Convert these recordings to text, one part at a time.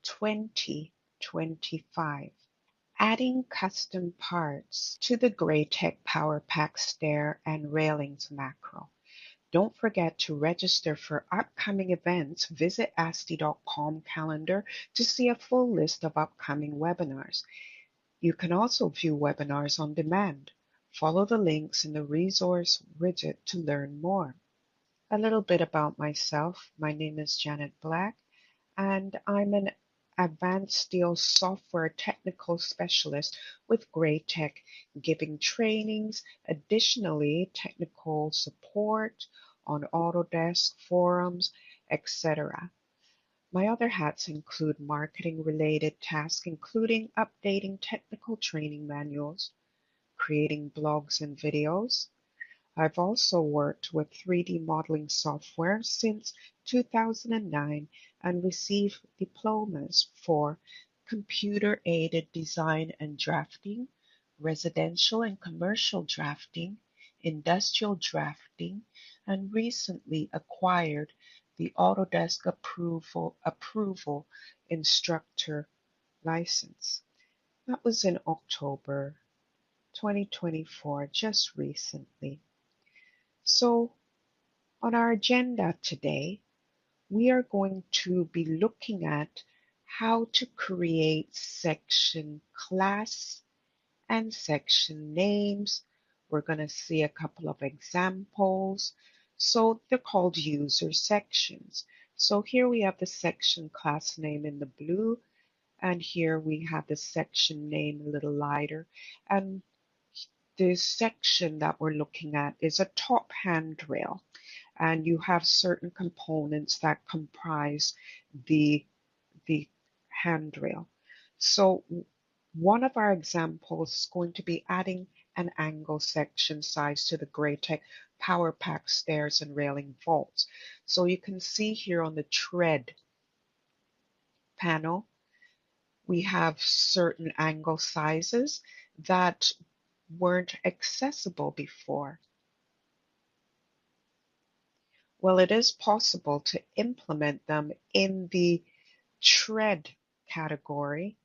2025. Adding custom parts to the GRAITEC PowerPack stair and railings macro. Don't forget to register for upcoming events. Visit ASTI.com calendar to see a full list of upcoming webinars. You can also view webinars on demand. Follow the links in the resource widget to learn more. A little bit about myself. My name is Janet Black, and I'm an advanced steel software technical specialist with GRAITEC, giving trainings, additionally technical support on Autodesk forums, etc. My other hats include marketing-related tasks, including updating technical training manuals, creating blogs and videos. I've also worked with 3D modeling software since 2009 and received diplomas for computer-aided design and drafting, residential and commercial drafting, industrial drafting, and recently acquired the Autodesk approval instructor license. That was in October 2024, just recently. So on our agenda today, we are going to be looking at how to create section class and section names. We're going to see a couple of examples. So they're called user sections. So here we have the section class name in the blue, and here we have the section name a little lighter. And the section that we're looking at is a top handrail, and you have certain components that comprise the handrail. So one of our examples is going to be adding an angle section size to the GRAITEC PowerPack stairs and railing vaults. So you can see here on the tread panel, we have certain angle sizes that weren't accessible before. Well, it is possible to implement them in the tread category.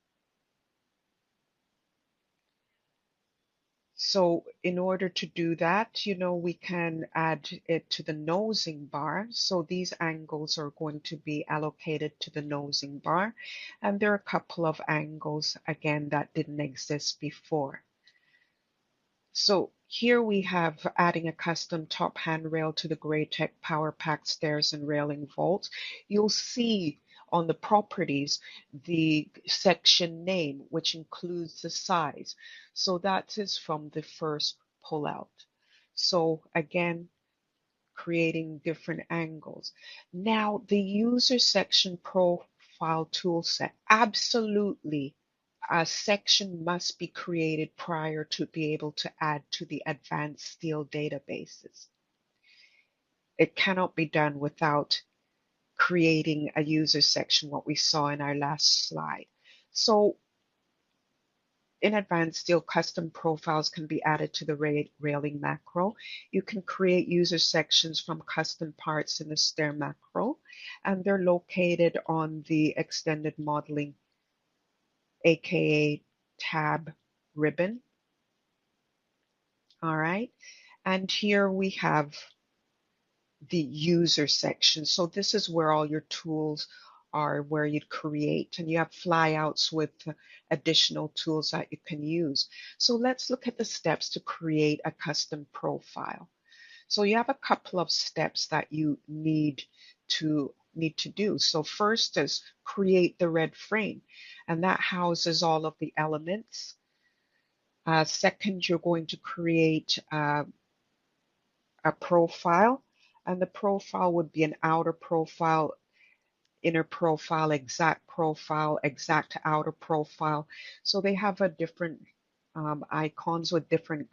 So in order to do that, we can add it to the nosing bar. So these angles are going to be allocated to the nosing bar. And there are a couple of angles, again, that didn't exist before. So here we have adding a custom top handrail to the GRAITEC PowerPack stairs and railing vaults. You'll see on the properties the section name, which includes the size. So that is from the first pullout. So again, creating different angles. Now the user section profile toolset, absolutely. A section must be created prior to be able to add to the advanced steel databases. It cannot be done without creating a user section, what we saw in our last slide. So in advanced steel, custom profiles can be added to the railing macro. You can create user sections from custom parts in the stair macro, and they're located on the extended modeling, aka tab ribbon. All right, and here we have the user section. So this is where all your tools are, where you'd create, and you have flyouts with additional tools that you can use. So let's look at the steps to create a custom profile. So you have a couple of steps that you need to do. So first is create the red frame, and that houses all of the elements. Second, you're going to create a profile, and the profile would be an outer profile, inner profile, exact outer profile. So they have a different icons with different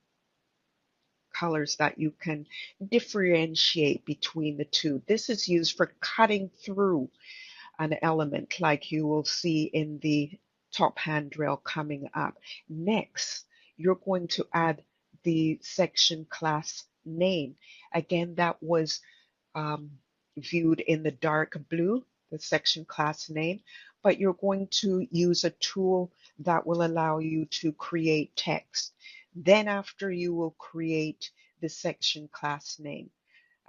colors that you can differentiate between the two. This is used for cutting through an element like you will see in the top handrail coming up. Next, you're going to add the section class name. Again, that was viewed in the dark blue, the section class name. but you're going to use a tool that will allow you to create text. Then after, you will create the section class name.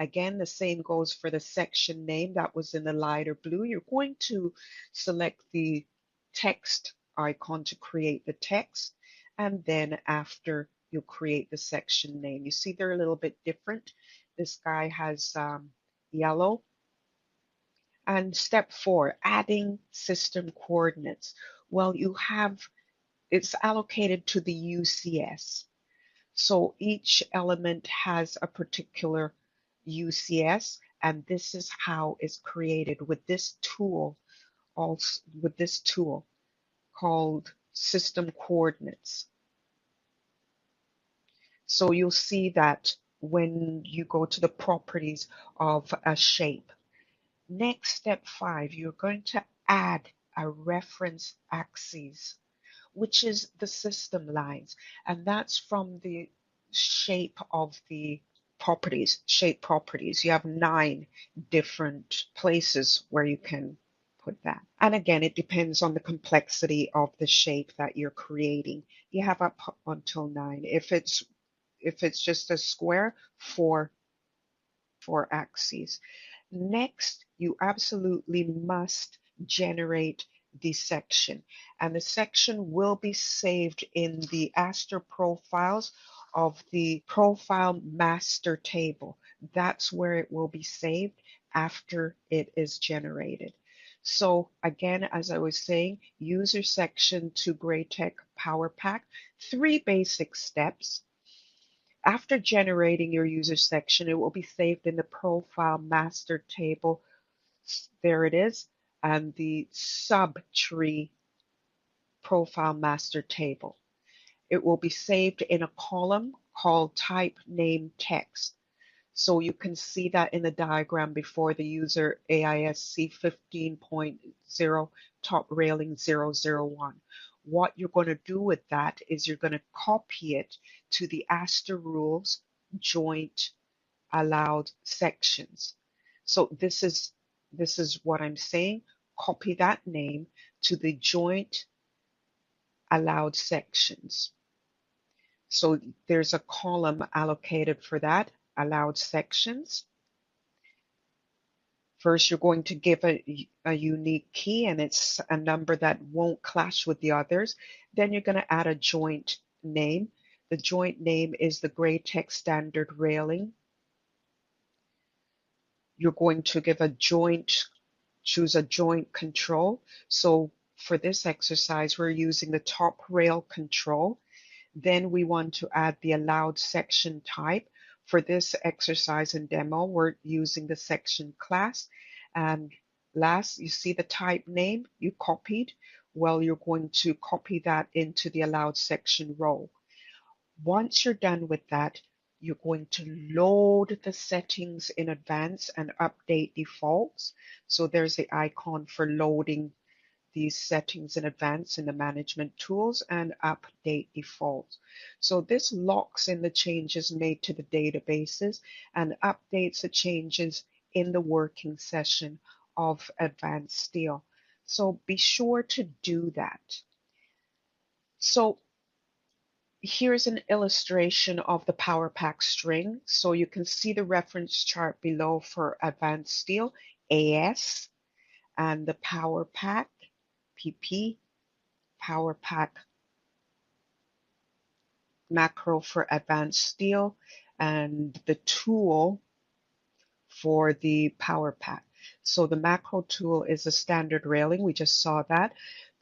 Again, the same goes for the section name that was in the lighter blue. You're going to select the text icon to create the text, and then after, you'll create the section name. You see they're a little bit different. This guy has yellow. And step 4, adding system coordinates. Well, it's allocated to the UCS. So each element has a particular UCS, and this is how it's created with this tool, also with this tool called system coordinates. So you'll see that when you go to the properties of a shape. Next, step 5, you're going to add a reference axis, which is the system lines, and that's from the shape of the properties, shape properties. You have 9 different places where you can put that. And again, it depends on the complexity of the shape that you're creating. You have up until 9. If it's just a square, 4 axes. Next, you absolutely must generate the section, and the section will be saved in the Aster profiles of the profile master table. That's where it will be saved after it is generated. So again, as I was saying, user section to GRAITEC PowerPack, 3 basic steps. After generating your user section, it will be saved in the profile master table. There it is, and the subtree profile master table. It will be saved in a column called type name text. So you can see that in the diagram before, the user AISC 15.0 top railing 001. What you're going to do with that is you're going to copy it to the Aster rules joint allowed sections. So this is what I'm saying. Copy that name to the joint allowed sections. So there's a column allocated for that, allowed sections. First, you're going to give a unique key, and it's a number that won't clash with the others. Then you're going to add a joint name. The joint name is the GRAITEC standard railing. You're going to give choose a joint control. So for this exercise, we're using the top rail control. Then we want to add the allowed section type. For this exercise and demo, we're using the section class. And last, you see the type name you copied. Well, you're going to copy that into the allowed section row. Once you're done with that, you're going to load the settings in advance and update defaults. So there's the icon for loading these settings in advance in the management tools and update defaults. So this locks in the changes made to the databases and updates the changes in the working session of Advanced Steel. So be sure to do that. So here's an illustration of the PowerPack string. So you can see the reference chart below for Advanced Steel, AS, and the PowerPack, PP, PowerPack macro for Advanced Steel, and the tool for the PowerPack. So the macro tool is a standard railing. We just saw that.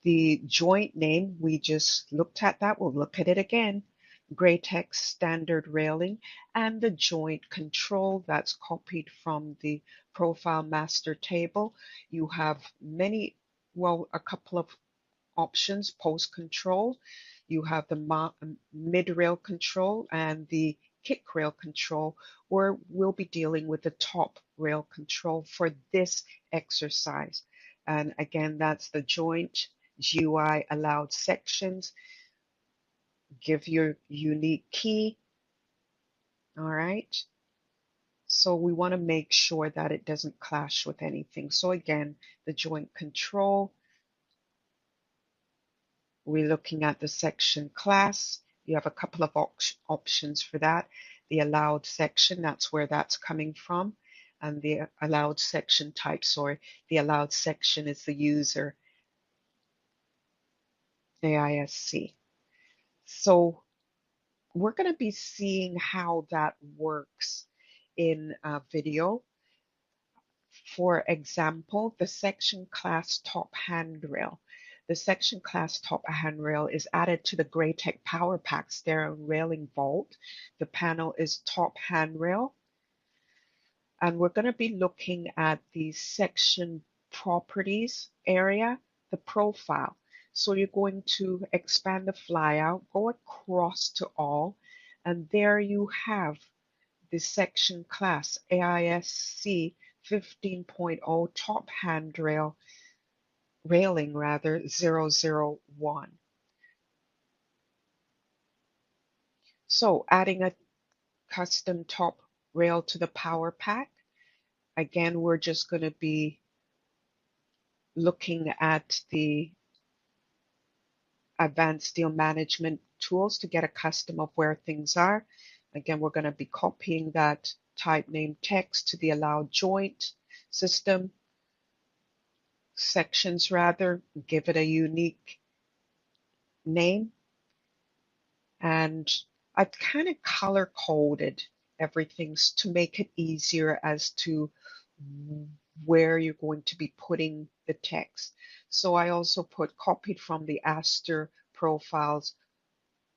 The joint name, we just looked at that. We'll look at it again. GRAITEC standard railing, and the joint control that's copied from the profile master table. You have a couple of options, post control. You have the mid rail control and the kick rail control, where we'll be dealing with the top rail control for this exercise. And again, that's the joint GUI allowed sections. Give your unique key. All right. So we want to make sure that it doesn't clash with anything. So again, the joint control, We're looking at the section class. You have a couple of options for that. The allowed section, that's where that's coming from. And the allowed section type, sorry, the allowed section is the user AISC. So we're going to be seeing how that works in a video. For example, the section class top handrail. The section class top handrail is added to the GRAITEC PowerPack stair and railing vault. The panel is top handrail. And we're going to be looking at the section properties area, the profile. So you're going to expand the flyout, go across to all, and there you have the section class AISC 15.0 top handrail railing 001. So adding a custom top rail to the PowerPack. Again, we're just going to be looking at the advanced steel management tools to get a custom of where things are. Again, we're going to be copying that type name text to the allowed joint system sections rather, give it a unique name. And I've kind of color coded everything to make it easier as to where you're going to be putting the text. So I also put copied from the Aster profiles,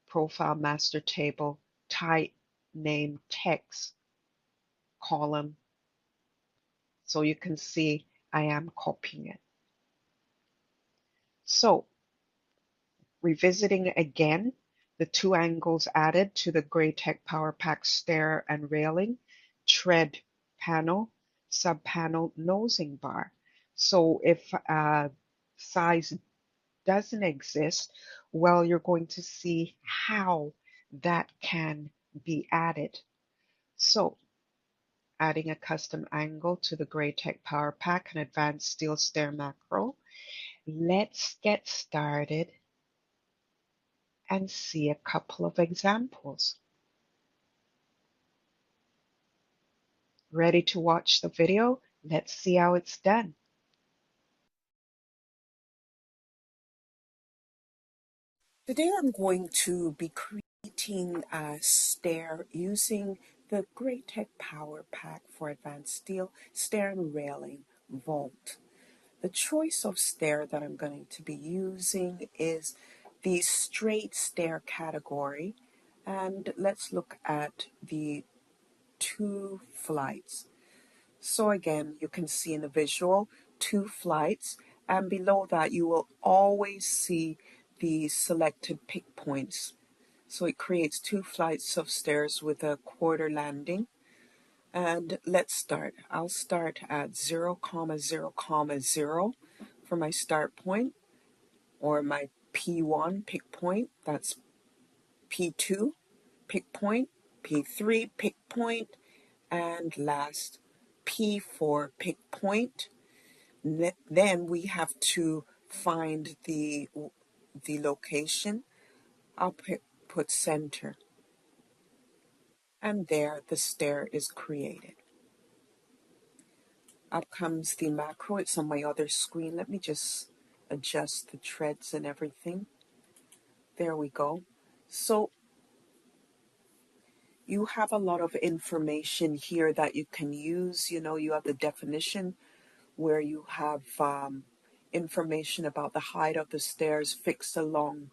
profile master table, type name text column. So you can see I am copying it. So revisiting again, the two angles added to the GRAITEC PowerPack stair and railing, tread panel, sub-panel nosing bar. So if size doesn't exist, well, you're going to see how that can be added. So adding a custom angle to the GRAITEC PowerPack and Advanced Steel Stair macro. Let's get started and see a couple of examples. Ready to watch the video? Let's see how it's done. Today I'm going to be creating a stair using the GRAITEC PowerPack for Advanced Steel Stair and Railing Vault. The choice of stair that I'm going to be using is the straight stair category, and let's look at the 2 flights. So again, you can see in the visual 2 flights, and below that you will always see the selected pick points. So it creates 2 flights of stairs with a quarter landing. And let's start. I'll start at 0, 0, 0 for my start point, or my P1 pick point. That's P2 pick point, P3 pick point, and last P4 pick point. Then we have to find the location. I'll put center, and there the stair is created. Up comes the macro. It's on my other screen. Let me just adjust the treads and everything. There we go. So you have a lot of information here that you can use. You know, you have the definition where you have information about the height of the stairs fixed along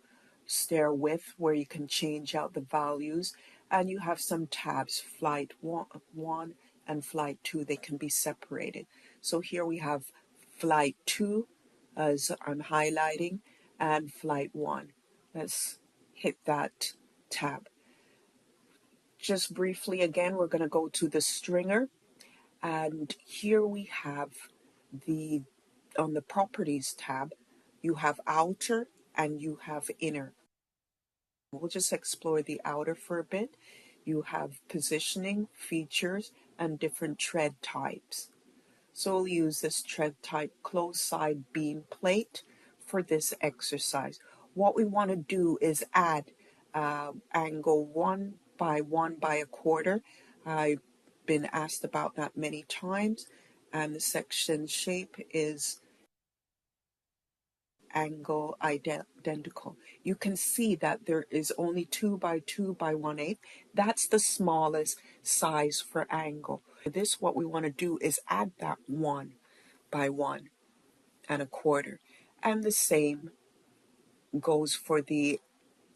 stair width, where you can change out the values, and you have some tabs, flight 1 and flight 2. They can be separated. So here we have flight 2 as I'm highlighting, and flight 1. Let's hit that tab. Just briefly again, we're going to go to the stringer, and here we have the on the properties tab, you have outer and you have inner. We'll just explore the outer for a bit. You have positioning, features, and different tread types. So we'll use this tread type closed side beam plate for this exercise. what we want to do is add angle 1 by 1 by 1/4. I've been asked about that many times, and the section shape is angle identical. You can see that there is only 2 by 2 by 1/8. That's the smallest size for angle. For this, what we want to do is add that 1 by 1 1/4. And the same goes for the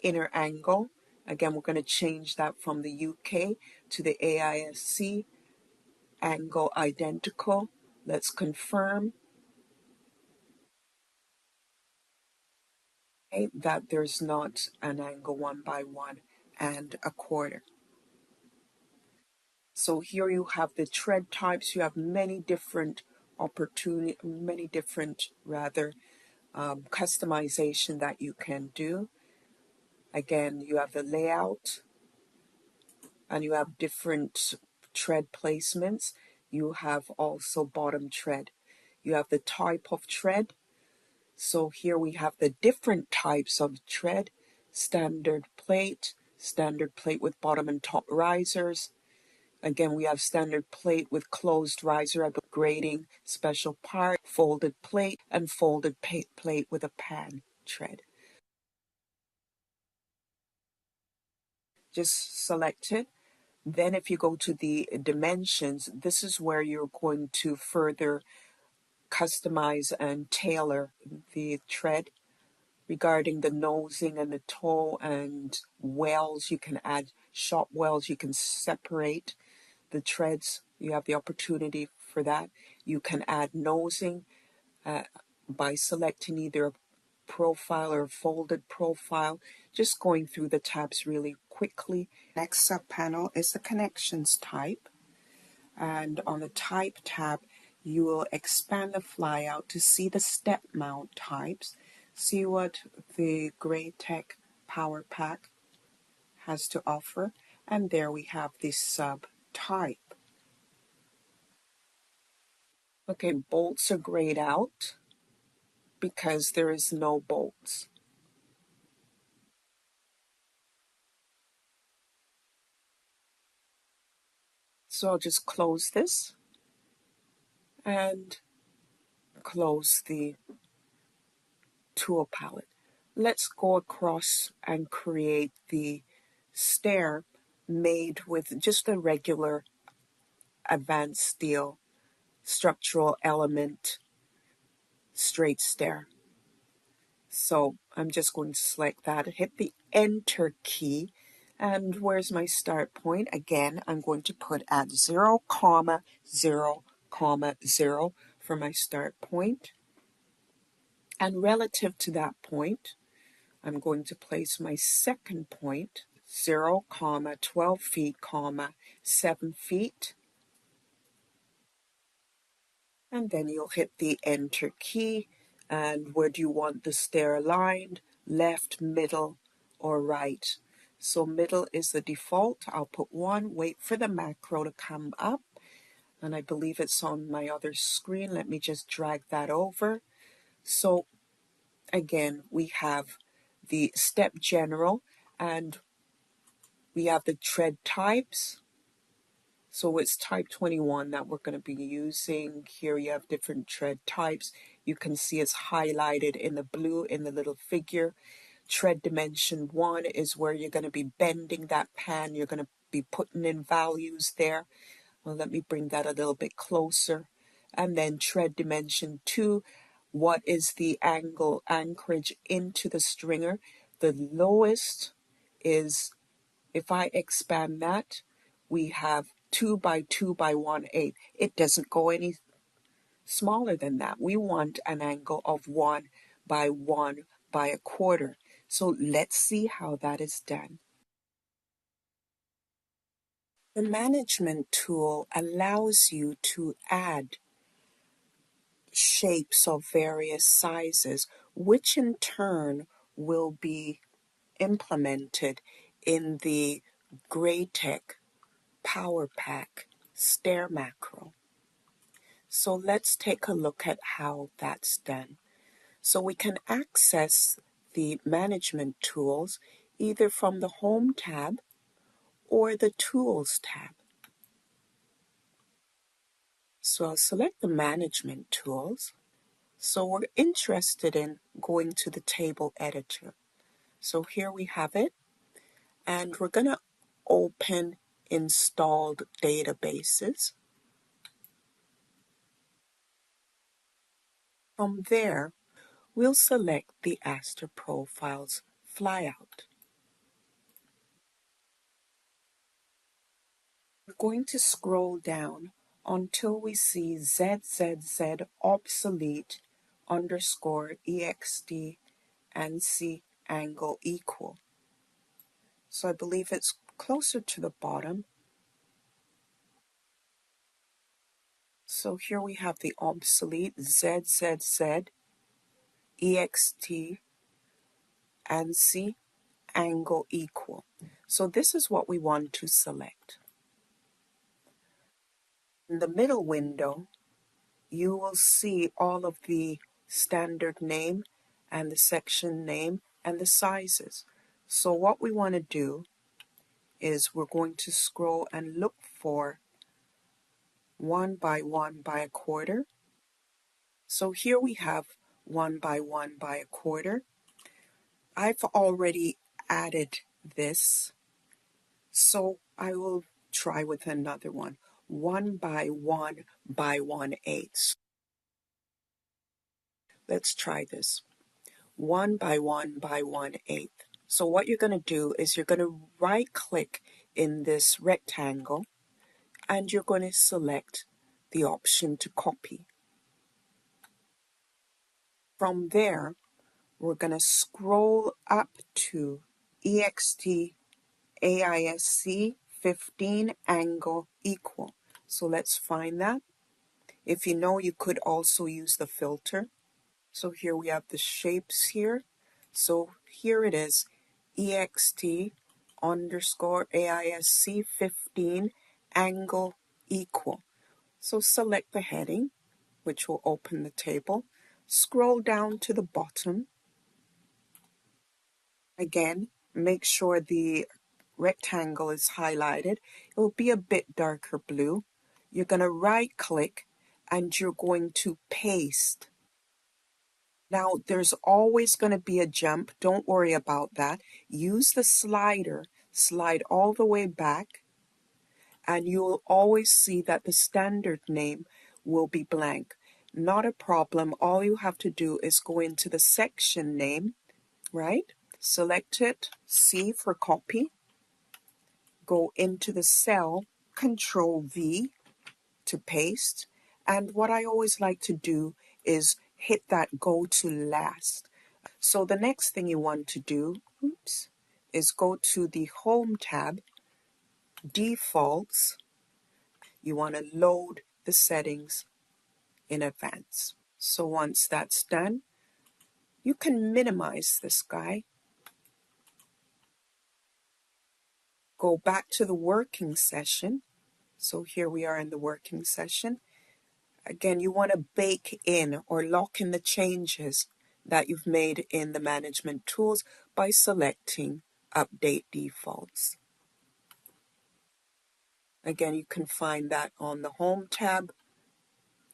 inner angle. Again, we're going to change that from the UK to the AISC. Angle identical. Let's confirm that there's not an angle 1 by 1 1/4. So here you have the tread types. You have many different customization that you can do. Again, you have the layout, and you have different tread placements. You have also bottom tread. You have the type of tread. So here we have the different types of tread: standard plate with bottom and top risers. Again, we have standard plate with closed riser, grading, special part, folded plate, and folded plate with a pan tread. Just select it. Then if you go to the dimensions, this is where you're going to further customize and tailor the tread. Regarding the nosing and the toe and wells, you can add shop wells, you can separate the treads. You have the opportunity for that. You can add nosing by selecting either a profile or folded profile. Just going through the tabs really quickly. Next sub panel is the connections type, and on the type tab you will expand the flyout to see the step mount types. See what the GRAITEC PowerPack has to offer, and there we have the sub type. Okay, bolts are grayed out because there is no bolts. So I'll just close this and close the tool palette. Let's go across and create the stair made with just a regular advanced steel structural element straight stair. So I'm just going to select that, hit the enter key, and where's my start point? Again, I'm going to put at 0, 0, 0 for my start point. And relative to that point, I'm going to place my second point, 0, 12 feet, 7 feet. And then you'll hit the enter key. And where do you want the stair aligned? Left, middle, or right? So middle is the default. I'll put 1, wait for the macro to come up. And I believe it's on my other screen. Let me just drag that over. So again, we have the step general, and we have the tread types. So it's type 21 that we're going to be using. Here you have different tread types. You can see it's highlighted in the blue in the little figure. Tread dimension 1 is where you're going to be bending that pan. You're going to be putting in values there. Well, let me bring that a little bit closer. And then tread dimension 2, what is the angle anchorage into the stringer? The lowest is, if I expand that, we have 2 by 2 by 1/8. It doesn't go any smaller than that. We want an angle of 1 by 1 by 1/4. So let's see how that is done. The management tool allows you to add shapes of various sizes, which in turn will be implemented in the GRAITEC PowerPack stair macro. So let's take a look at how that's done. So we can access the management tools either from the Home tab or the Tools tab. So I'll select the management tools. So we're interested in going to the table editor. So here we have it, and we're going to open installed databases. From there, we'll select the Aster Profiles flyout. We're going to scroll down until we see ZZZ obsolete underscore ext and C angle equal. So I believe it's closer to the bottom. So here we have the obsolete ZZZ ext and C angle equal. So this is what we want to select. In the middle window, you will see all of the standard name and the section name and the sizes. So what we want to do is we're going to scroll and look for 1 by 1 by a quarter. So here we have 1 by 1 by a quarter. I've already added this, so I will try with another one. 1 by 1 by 1/8. Let's try this. 1 by 1 by 1/8. So what you're going to do is you're going to right click in this rectangle and you're going to select the option to copy. From there, we're going to scroll up to ext AISC 15 angle equal. So let's find that. If you know, you could also use the filter. So here we have the shapes here. So here it is, ext underscore AISC 15 angle equal. So select the heading, which will open the table. Scroll down to the bottom. Again, make sure the rectangle is highlighted. It will be a bit darker blue. You're going to right click and you're going to paste. Now, there's always going to be a jump. Don't worry about that. Use the slider, slide all the way back, and you'll always see that the standard name will be blank. Not a problem. All you have to do is go into the section name, right? Select it, C for copy. Go into the cell, Control V to paste. And what I always like to do is hit that go to last. So the next thing you want to do, is go to the Home tab, Defaults. You want to load the settings in advance. So once that's done, you can minimize this guy. Go back to the working session. So here we are in the working session. Again, you want to bake in or lock in the changes that you've made in the management tools by selecting Update Defaults. Again, you can find that on the Home tab,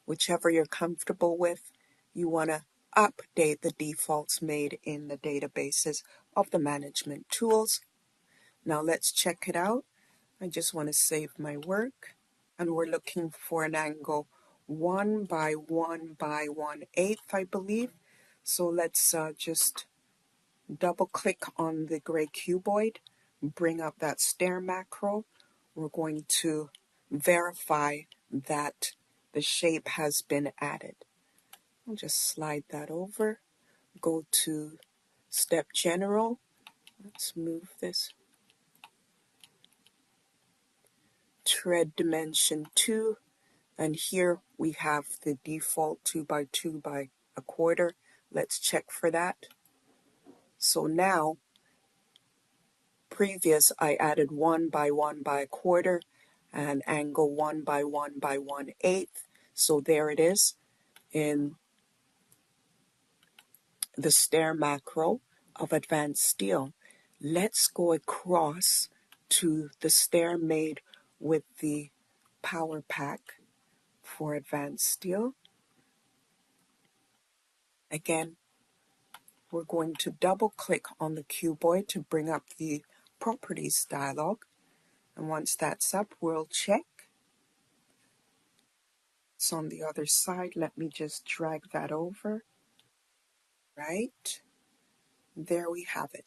whichever you're comfortable with. You want to update the defaults made in the databases of the management tools. Now let's check it out. I just want to save my work. And we're looking for an angle 1 by 1 by 1/8, I believe. So let's just double click on the gray cuboid, bring up that stair macro. We're going to verify that the shape has been added. I'll just slide that over, go to Step General. Let's move this. Tread dimension 2. And here we have the default 2 by 2 by a quarter. Let's check for that. So now, previous I added 1 by 1 by a quarter and angle 1 by 1 by 1/8. So there it is in the stair macro. of Advanced Steel, let's go across to the stair made with the Power Pack for Advanced Steel. Again, we're going to double click on the cuboid to bring up the Properties dialog. And once that's up, we'll check. It's on the other side. Let me just drag that over. Right? There we have it.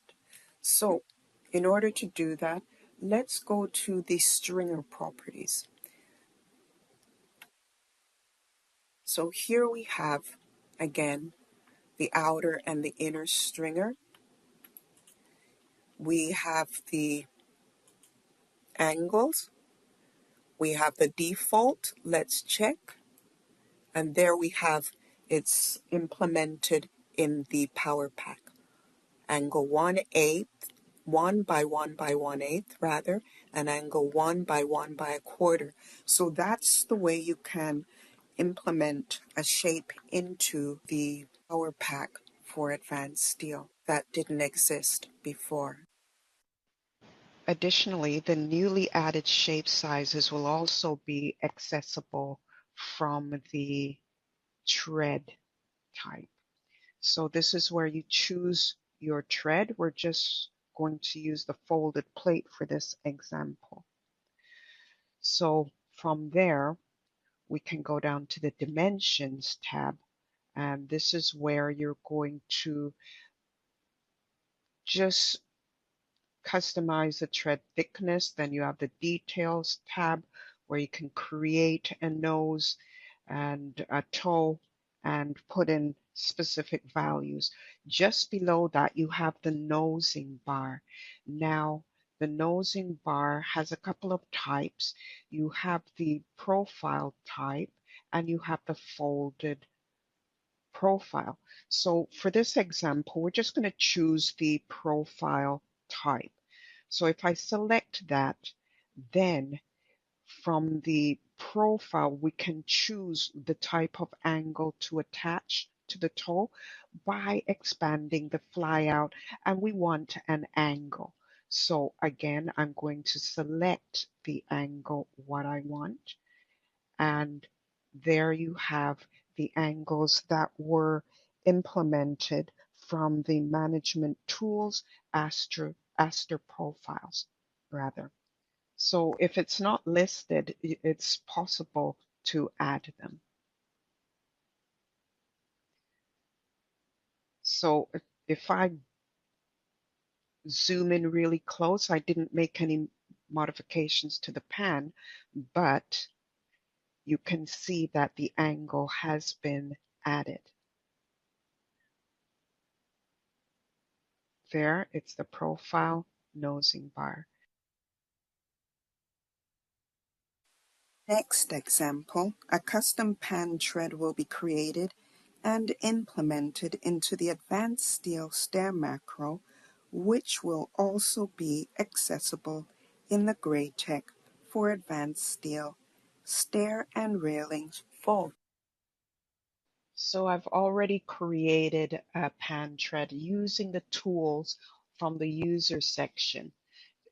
So, in order to do that, let's go to the stringer properties. So here we have, again, the outer and the inner stringer. We have the angles. We have the default. Let's check. And there we have it's implemented in the Power Pack. Angle 1/8, 1 by 1 by 1/8 rather, and angle 1 by 1 by a quarter. So that's the way you can implement a shape into the Power Pack for Advanced Steel that didn't exist before. Additionally, the newly added shape sizes will also be accessible from the tread type. So this is where you choose your tread. We're just going to use the folded plate for this example. So from there, we can go down to the Dimensions tab, and this is where you're going to just customize the tread thickness. Then you have the Details tab where you can create a nose and a toe and put in specific values. Just below that, you have the nosing bar. Now, the nosing bar has a couple of types. You have the profile type and you have the folded profile. So for this example, we're just going to choose the profile type. So if I select that, then from the profile, we can choose the type of angle to attach to the toe by expanding the flyout, and we want an angle. So again, I'm going to select the angle what I want, and there you have the angles that were implemented from the management tools Aster profiles rather. So if it's not listed, it's possible to add them. So if I zoom in really close, I didn't make any modifications to the pan, but you can see that the angle has been added. There, it's the profile nosing bar. Next example, a custom pan tread will be created and implemented into the Advanced Steel stair macro, which will also be accessible in the GRAITEC for Advanced Steel stair and railings vault. So I've already created a pan tread using the tools from the user section.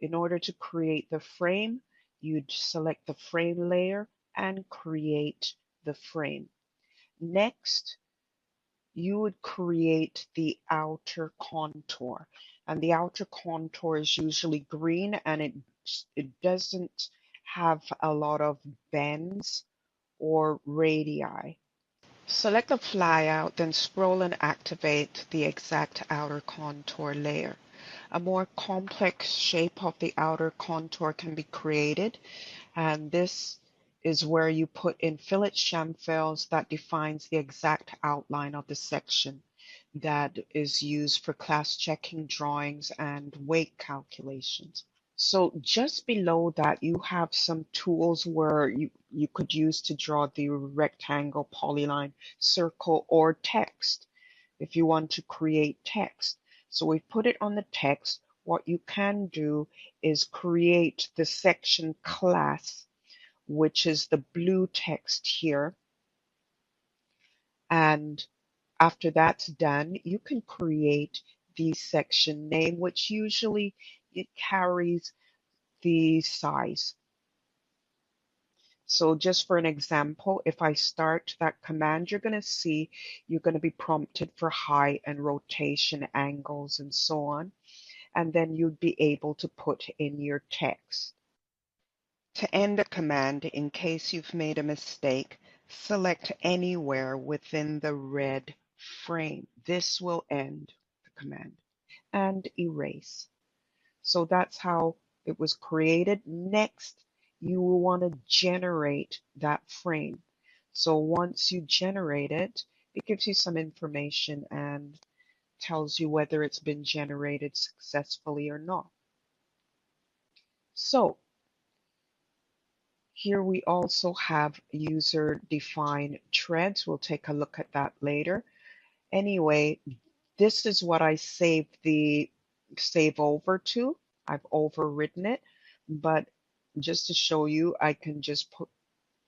In order to create the frame, you'd select the frame layer and create the frame. Next, you would create the outer contour. And the outer contour is usually green and it doesn't have a lot of bends or radii. Select the flyout, then scroll and activate the exact outer contour layer. A more complex shape of the outer contour can be created, and this is where you put in fillet chamfers that defines the exact outline of the section that is used for class checking drawings and weight calculations. So just below that, you have some tools where you could use to draw the rectangle, polyline, circle, or text if you want to create text. So we put it on the text. What you can do is create the section class, which is the blue text here. And after that's done, you can create the section name, which usually it carries the size. So just for an example, if I start that command, you're going to see you're going to be prompted for height and rotation angles and so on. And then you'd be able to put in your text. To end a command, in case you've made a mistake, select anywhere within the red frame. This will end the command. And erase. So that's how it was created. Next, you will want to generate that frame. So once you generate it, it gives you some information and tells you whether it's been generated successfully or not. So here we also have user-defined treads. We'll take a look at that later. Anyway, this is what I saved the save over to. I've overwritten it, but just to show you, I can just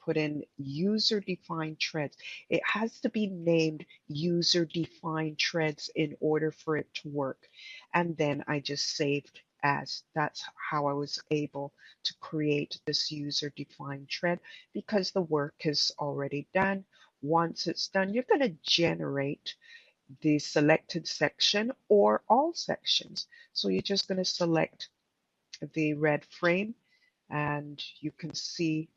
put in user-defined treads. It has to be named user-defined treads in order for it to work. And then I just saved as. That's how I was able to create this user-defined tread because the work is already done. Once it's done, you're going to generate the selected section or all sections. So you're just going to select the red frame and you can see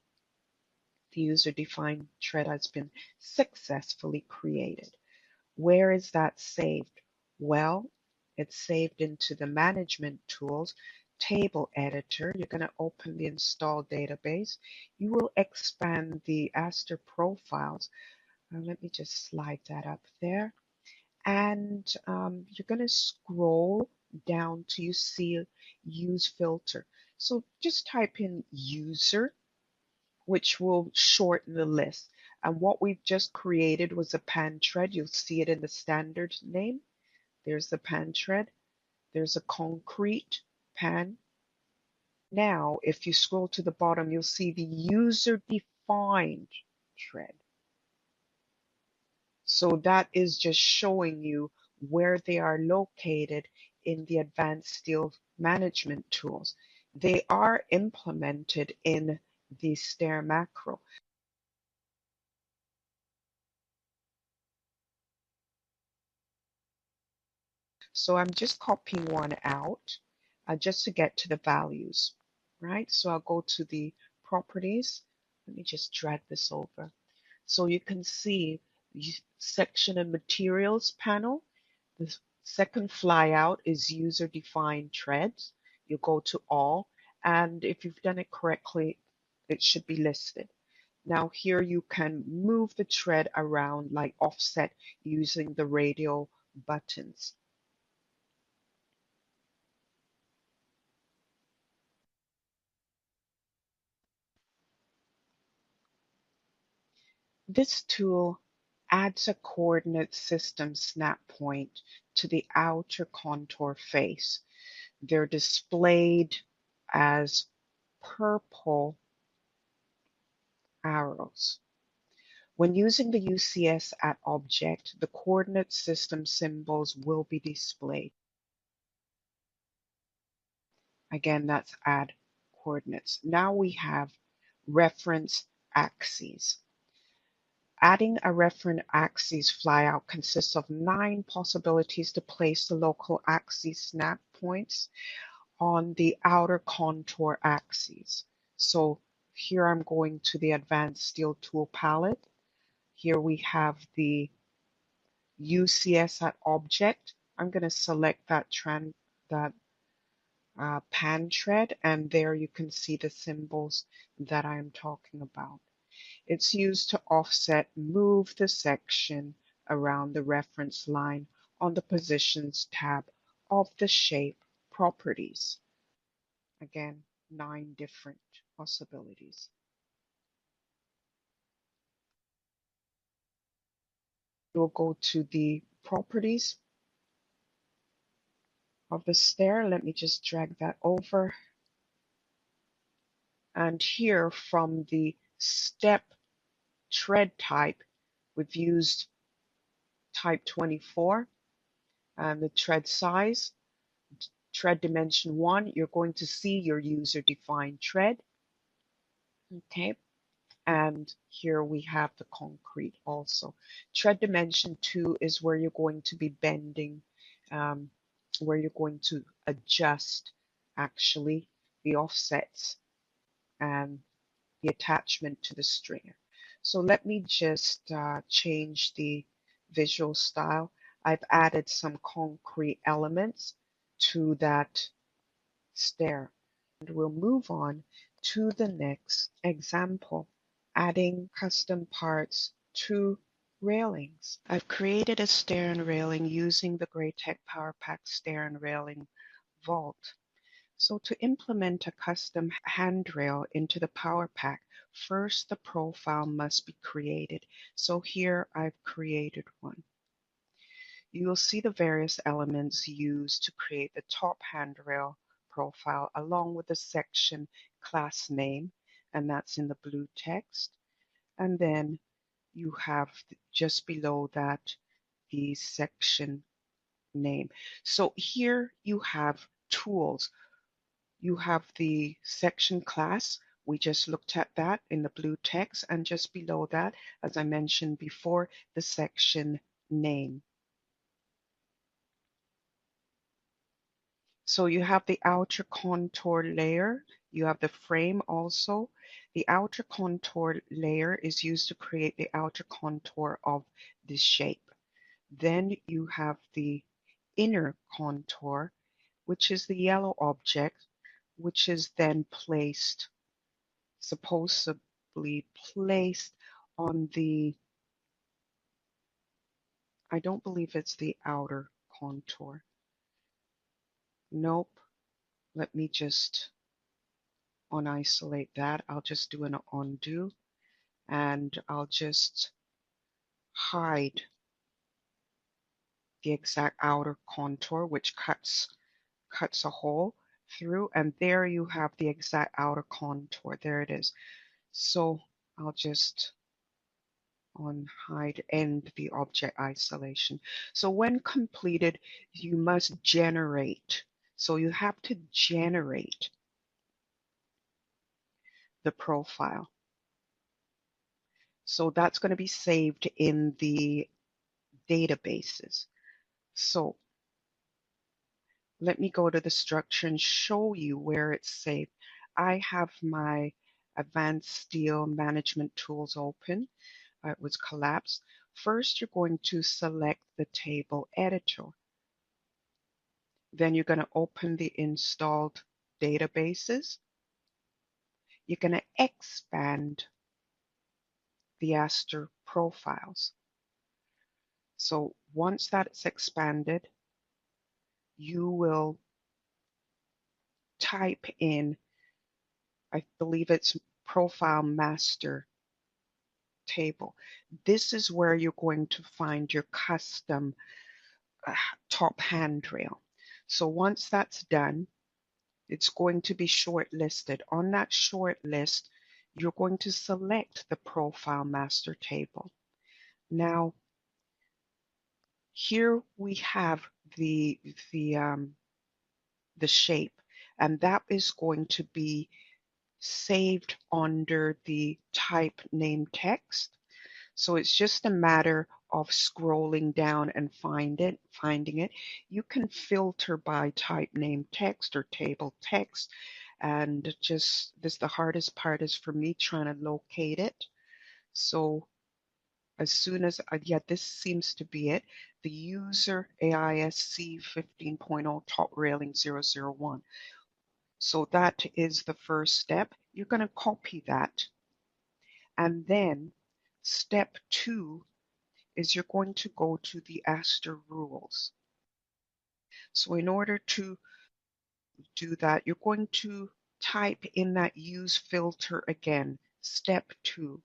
the user-defined thread has been successfully created. Where is that saved? Well, it's saved into the Management Tools table editor. You're going to open the install database. You will expand the Aster profiles. Let me just slide that up there. And you're going to scroll down till you see use filter. So just type in user, which will shorten the list. And what we've just created was a pan tread. You'll see it in the standard name. There's the pan tread. There's a concrete pan. Now, if you scroll to the bottom, you'll see the user-defined tread. So that is just showing you where they are located in the Advanced Steel Management Tools. They are implemented in the stair macro. So I'm just copying one out just to get to the values, right? So I'll go to the properties. Let me just drag this over. So you can see section and materials panel. The second flyout is user-defined treads. You go to all, and if you've done it correctly, it should be listed. Now here you can move the tread around like offset using the radial buttons. This tool adds a coordinate system snap point to the outer contour face. They're displayed as purple arrows. When using the UCS at object, the coordinate system symbols will be displayed. Again, that's add coordinates. Now we have reference axes. Adding a reference axis flyout consists of 9 possibilities to place the local axis snap points on the outer contour axes. So here I'm going to the Advanced Steel Tool palette. Here we have the UCS at object. I'm going to select that pan tread, and there you can see the symbols that I'm talking about. It's used to offset, move the section around the reference line on the Positions tab of the Shape Properties. Again, 9 different possibilities. We'll go to the Properties of the stair. Let me just drag that over. And here from the step tread type, we've used type 24. The tread size, tread dimension 1, you're going to see your user defined tread. Okay. And here we have the concrete also. Tread dimension 2 is where you're going to be bending, where you're going to adjust actually the offsets and the attachment to the stringer. So let me just change the visual style. I've added some concrete elements to that stair. And we'll move on to the next example, adding custom parts to railings. I've created a stair and railing using the GRAITEC PowerPack stair and railing vault. So to implement a custom handrail into the PowerPack, first the profile must be created. So here I've created one. You will see the various elements used to create the top handrail profile along with the section class name, and that's in the blue text. And then you have just below that the section name. So here you have tools. You have the section class. We just looked at that in the blue text, and just below that, as I mentioned before, the section name. So you have the outer contour layer, you have the frame also. The outer contour layer is used to create the outer contour of this shape. Then you have the inner contour, which is the yellow object, which is then placed, supposedly placed on the, I don't believe it's the outer contour. Nope. Let me just unisolate that. I'll just do an undo and I'll just hide the exact outer contour, which cuts a hole through, and there you have the exact outer contour. There it is. So I'll just unhide, end the object isolation. So when completed, you must generate. So you have to generate the profile. So that's going to be saved in the databases. So let me go to the structure and show you where it's saved. I have my Advanced Steel Management Tools open. It was collapsed. First, you're going to select the table editor. Then you're going to open the installed databases. You're going to expand the Aster profiles. So once that's expanded, you will type in, I believe it's profile master table. This is where you're going to find your custom top handrail. So once that's done, it's going to be shortlisted. On that short list, you're going to select the profile master table. Now, here we have the shape, and that is going to be saved under the type name text. So it's just a matter of scrolling down and finding it. You can filter by type name text or table text, and just this, the hardest part is for me trying to locate it. So as soon as, yeah, this seems to be it. The user AISC 15.0 top railing 001. So that is the first step. You're going to copy that. And then step 2 is you're going to go to the Aster rules. So in order to do that, you're going to type in that use filter again. Step 2.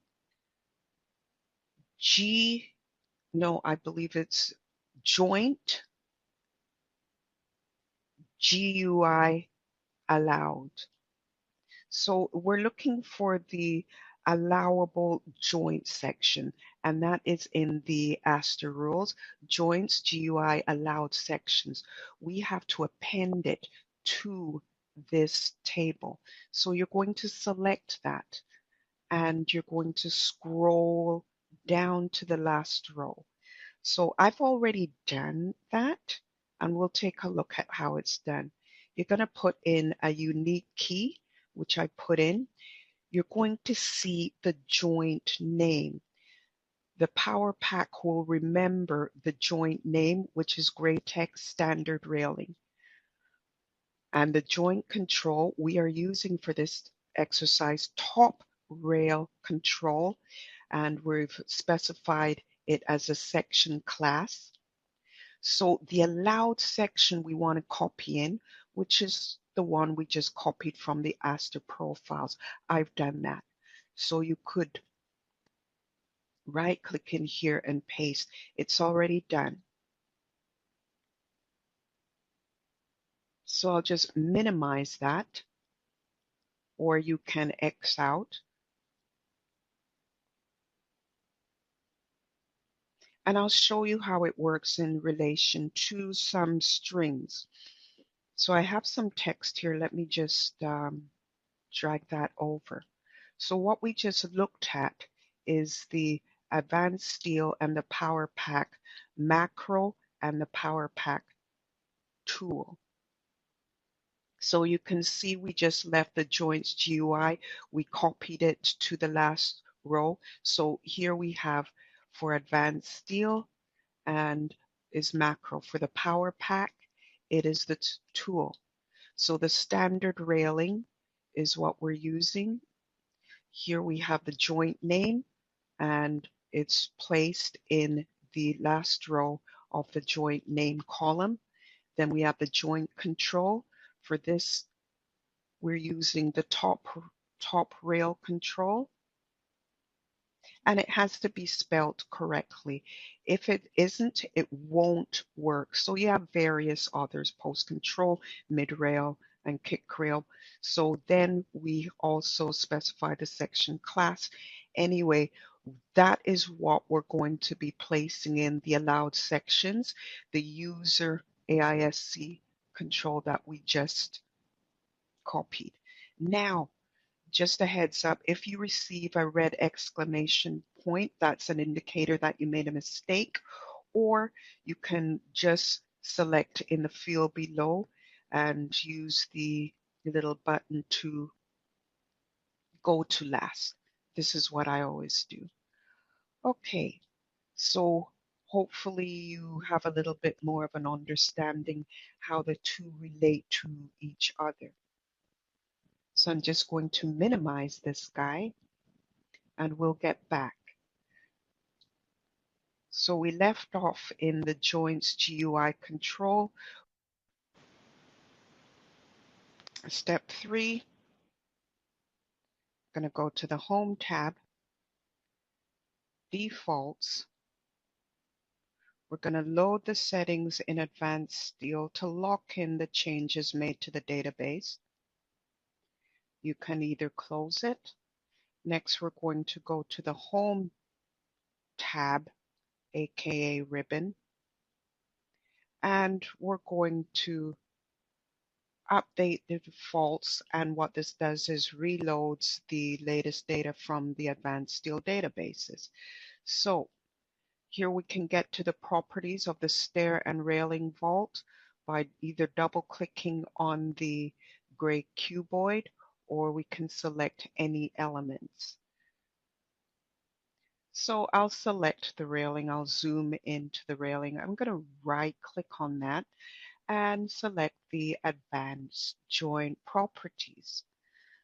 I believe it's joint GUI allowed. So we're looking for the allowable joint section, and that is in the Aster rules, joints, GUI, allowed sections. We have to append it to this table. So you're going to select that and you're going to scroll down to the last row. So I've already done that, and we'll take a look at how it's done. You're going to put in a unique key, which I put in. You're going to see the joint name. The PowerPack will remember the joint name, which is GRAITEC standard railing. And the joint control we are using for this exercise, top rail control, and we've specified it as a section class. So the allowed section we want to copy in, which is the one we just copied from the Aster profiles. I've done that. So you could right click in here and paste. It's already done. So I'll just minimize that, or you can X out. And I'll show you how it works in relation to some strings. So I have some text here. Let me just drag that over. So what we just looked at is the Advanced Steel and the PowerPack macro and the PowerPack tool. So you can see we just left the joints GUI. We copied it to the last row. So here we have for Advanced Steel and is macro. For the PowerPack, it is the tool. So the standard railing is what we're using. Here we have the joint name, and it's placed in the last row of the joint name column. Then we have the joint control. For this, we're using the top rail control, and it has to be spelled correctly. If it isn't, it won't work. So you have various others, post control, mid rail, and kick rail. So then we also specify the section class. Anyway, that is what we're going to be placing in the allowed sections, the user AISC control that we just copied. Now, just a heads up, if you receive a red exclamation point, that's an indicator that you made a mistake, or you can just select in the field below and use the little button to go to last. This is what I always do. Okay, so hopefully you have a little bit more of an understanding how the two relate to each other. So I'm just going to minimize this guy and we'll get back. So we left off in the joints GUI control. Step 3, I'm going to go to the Home tab, Defaults. We're going to load the settings in Advanced Steel to lock in the changes made to the database. You can either close it. Next, we're going to go to the Home tab, aka ribbon, and we're going to update the defaults, and what this does is reloads the latest data from the Advanced Steel databases. So here we can get to the properties of the stair and railing vault by either double clicking on the gray cuboid, or we can select any elements. So I'll select the railing, I'll zoom into the railing. I'm going to right click on that and select the Advanced Joint Properties.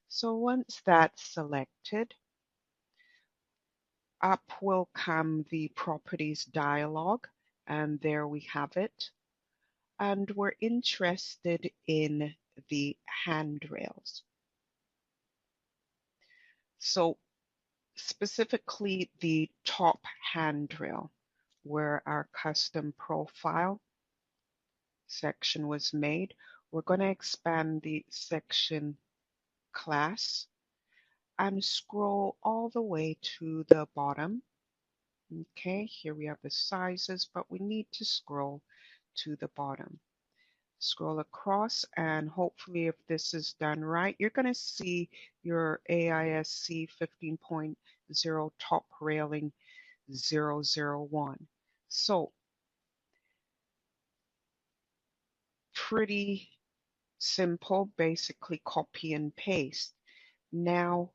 So once that's selected, up will come the Properties dialog, and there we have it. And we're interested in the handrails. So specifically the top handrail, where our custom profile section was made. We're going to expand the section class and scroll all the way to the bottom. Okay, here we have the sizes, but we need to scroll to the bottom. Scroll across, and hopefully if this is done right, you're going to see your AISC 15.0 top railing 001. So pretty simple, basically copy and paste. Now,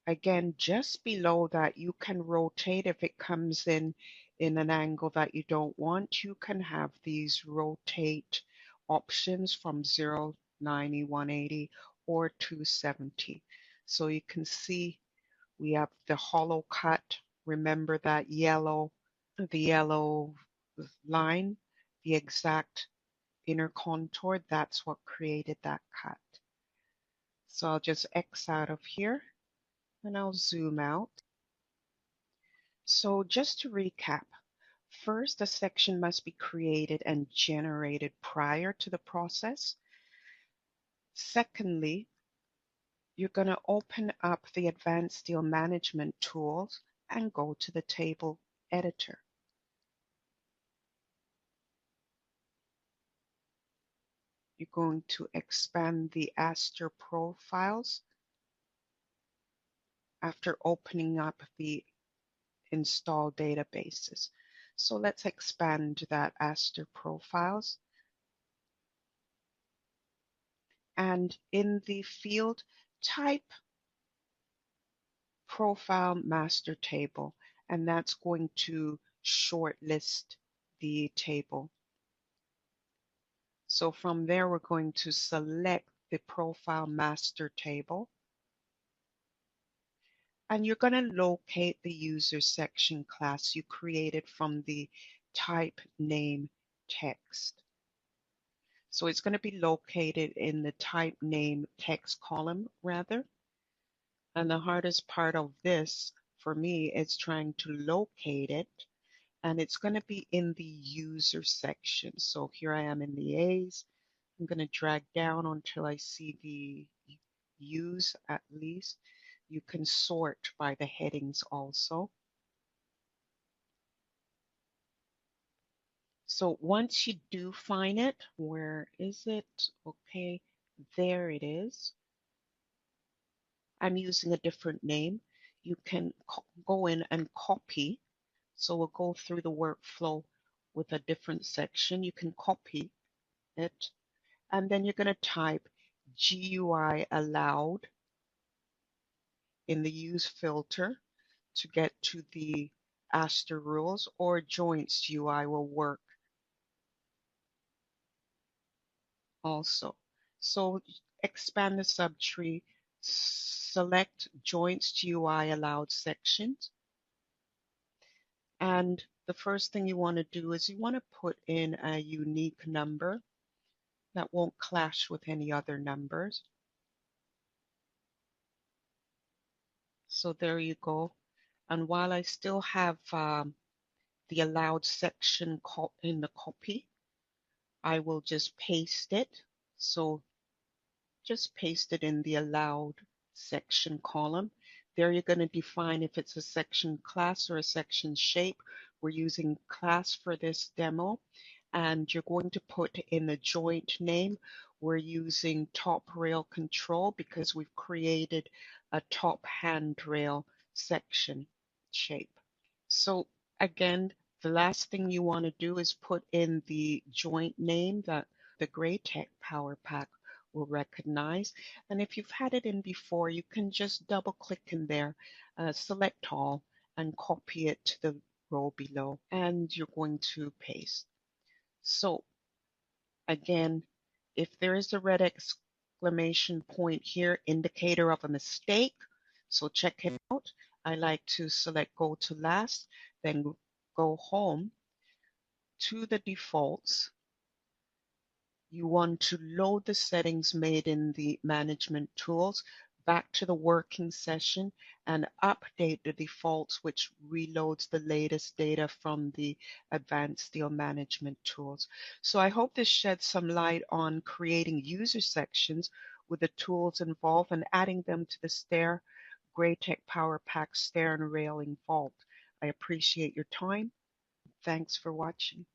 again, just below that, you can rotate if it comes in an angle that you don't want. You can have these rotate options from 0, 90, 180, or 270. So you can see we have the hollow cut. Remember that the yellow line, the exact inner contour, that's what created that cut. So I'll just X out of here and I'll zoom out. So just to recap, first a section must be created and generated prior to the process. Secondly, you're going to open up the Advanced Steel Management tools and go to the table editor. You're going to expand the Aster profiles after opening up the install databases. So let's expand that Aster profiles. And in the field, type profile master table, and that's going to shortlist the table. So from there, we're going to select the profile master table, and you're going to locate the user section class you created from the type name text. So it's going to be located in the type name text column rather. And the hardest part of this for me is trying to locate it. And it's going to be in the user section. So here I am in the A's. I'm going to drag down until I see the U's at least. You can sort by the headings also. So once you do find it, where is it? Okay, there it is. I'm using a different name. You can go in and copy. So we'll go through the workflow with a different section. You can copy it, and then you're going to type GUI allowed in the use filter to get to the Aster rules, or joints UI will work also. So expand the subtree, select joints GUI allowed sections. And the first thing you want to do is you want to put in a unique number that won't clash with any other numbers. So there you go. And while I still have the allowed section in the copy, I will just paste it. So just paste it in the allowed section column. There you're going to define if it's a section class or a section shape. We're using class for this demo. And you're going to put in the joint name. We're using top rail control because we've created a top handrail section shape. So again, the last thing you want to do is put in the joint name that the GRAITEC PowerPack will recognize. And if you've had it in before, you can just double click in there, select all, and copy it to the row below. And you're going to paste. So again, if there is a red exclamation point here, indicator of a mistake, so check it out. I like to select go to last, then go home to the defaults. You want to load the settings made in the management tools back to the working session and update the defaults, which reloads the latest data from the advanced steel management tools. So I hope this sheds some light on creating user sections with the tools involved and adding them to the GRAITEC PowerPack stair and railing vault. I appreciate your time. Thanks for watching.